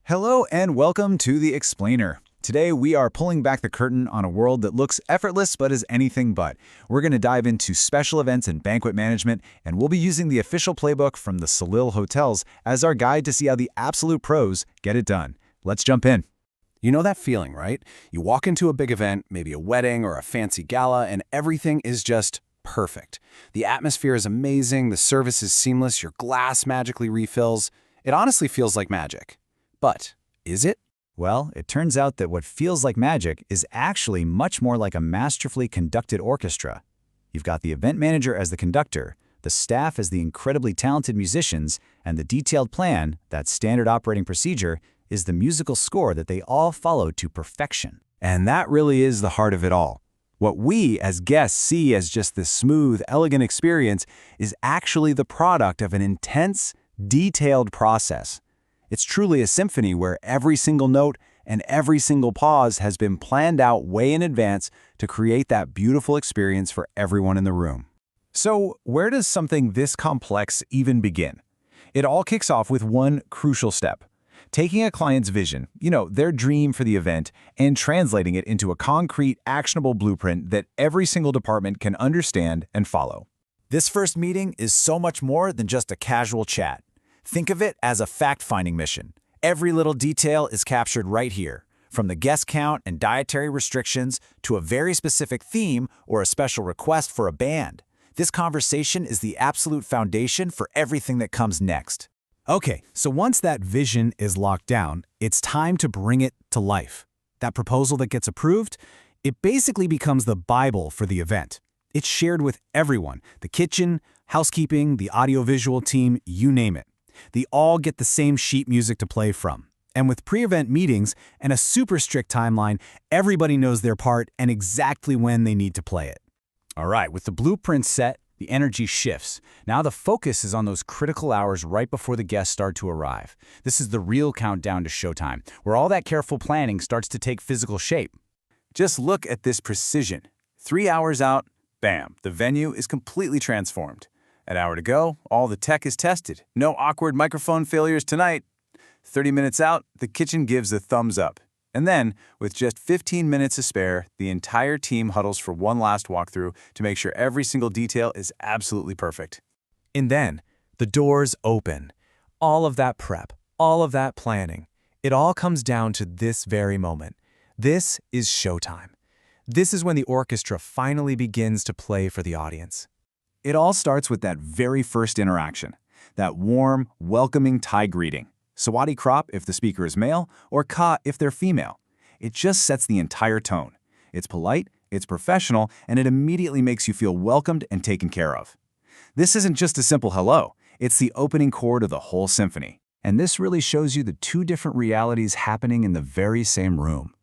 Hello and welcome to The Explainer. Today we are pulling back the curtain on a world that looks effortless but is anything but. We're going to dive into special events and banquet management, and we'll be using the official playbook from the Salil Hotels as our guide to see how the absolute pros get it done. Let's jump in. You know that feeling, right? You walk into a big event, maybe a wedding or a fancy gala, and everything is just perfect. The atmosphere is amazing, the service is seamless, your glass magically refills. It honestly feels like magic. But is it? Well, it turns out that what feels like magic is actually much more like a masterfully conducted orchestra. You've got the event manager as the conductor, the staff as the incredibly talented musicians, and the detailed plan, that standard operating procedure, is the musical score that they all follow to perfection. And that really is the heart of it all. What we as guests see as just this smooth, elegant experience is actually the product of an intense, detailed process. It's truly a symphony where every single note and every single pause has been planned out way in advance to create that beautiful experience for everyone in the room. So, where does something this complex even begin? It all kicks off with one crucial step: taking a client's vision, their dream for the event, and translating it into a concrete, actionable blueprint that every single department can understand and follow. This first meeting is so much more than just a casual chat. Think of it as a fact-finding mission. Every little detail is captured right here, from the guest count and dietary restrictions to a very specific theme or a special request for a band. This conversation is the absolute foundation for everything that comes next. Okay, so once that vision is locked down, it's time to bring it to life. That proposal that gets approved, it basically becomes the Bible for the event. It's shared with everyone: the kitchen, housekeeping, the audiovisual team, you name it. They all get the same sheet music to play from. And with pre-event meetings and a super strict timeline, everybody knows their part and exactly when they need to play it. All right, with the blueprint set, the energy shifts. Now the focus is on those critical hours right before the guests start to arrive. This is the real countdown to showtime, where all that careful planning starts to take physical shape. Just look at this precision. 3 hours out, bam, the venue is completely transformed. An hour to go, all the tech is tested. No awkward microphone failures tonight. 30 minutes out, the kitchen gives a thumbs up. And then, with just 15 minutes to spare, the entire team huddles for one last walkthrough to make sure every single detail is absolutely perfect. And then, the doors open. All of that prep, all of that planning, it all comes down to this very moment. This is showtime. This is when the orchestra finally begins to play for the audience. It all starts with that very first interaction, that warm, welcoming Thai greeting. Sawadi krop if the speaker is male, or ka if they're female. It just sets the entire tone. It's polite, it's professional, and it immediately makes you feel welcomed and taken care of. This isn't just a simple hello, it's the opening chord of the whole symphony. And this really shows you the two different realities happening in the very same room.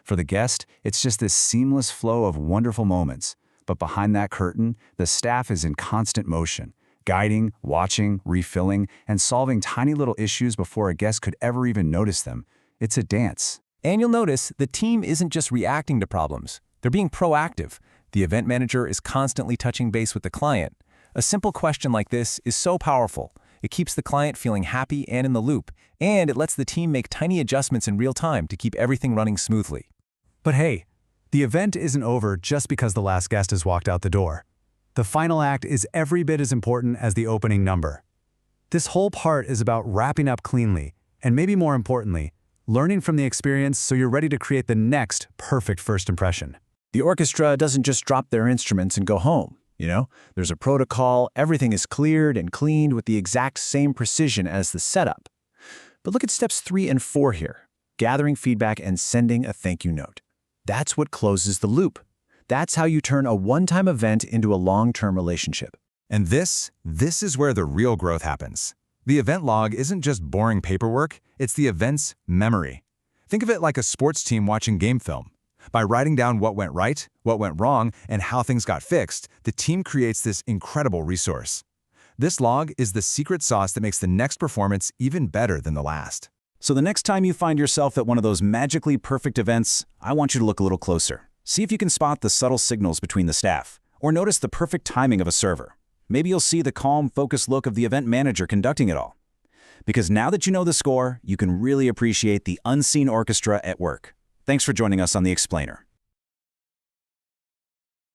For the guest, it's just this seamless flow of wonderful moments. But behind that curtain, the staff is in constant motion, guiding, watching, refilling, and solving tiny little issues before a guest could ever even notice them. It's a dance. And you'll notice the team isn't just reacting to problems. They're being proactive. The event manager is constantly touching base with the client. A simple question like this is so powerful. It keeps the client feeling happy and in the loop, and it lets the team make tiny adjustments in real time to keep everything running smoothly. But hey, the event isn't over just because the last guest has walked out the door. The final act is every bit as important as the opening number. This whole part is about wrapping up cleanly, and maybe more importantly, learning from the experience so you're ready to create the next perfect first impression. The orchestra doesn't just drop their instruments and go home. There's a protocol, everything is cleared and cleaned with the exact same precision as the setup. But look at steps 3 and 4 here: gathering feedback and sending a thank you note. That's what closes the loop. That's how you turn a one-time event into a long-term relationship. And this is where the real growth happens. The event log isn't just boring paperwork, it's the event's memory. Think of it like a sports team watching game film. By writing down what went right, what went wrong, and how things got fixed, the team creates this incredible resource. This log is the secret sauce that makes the next performance even better than the last. So the next time you find yourself at one of those magically perfect events, I want you to look a little closer. See if you can spot the subtle signals between the staff, or notice the perfect timing of a server. Maybe you'll see the calm, focused look of the event manager conducting it all. Because now that you know the score, you can really appreciate the unseen orchestra at work. Thanks for joining us on The Explainer.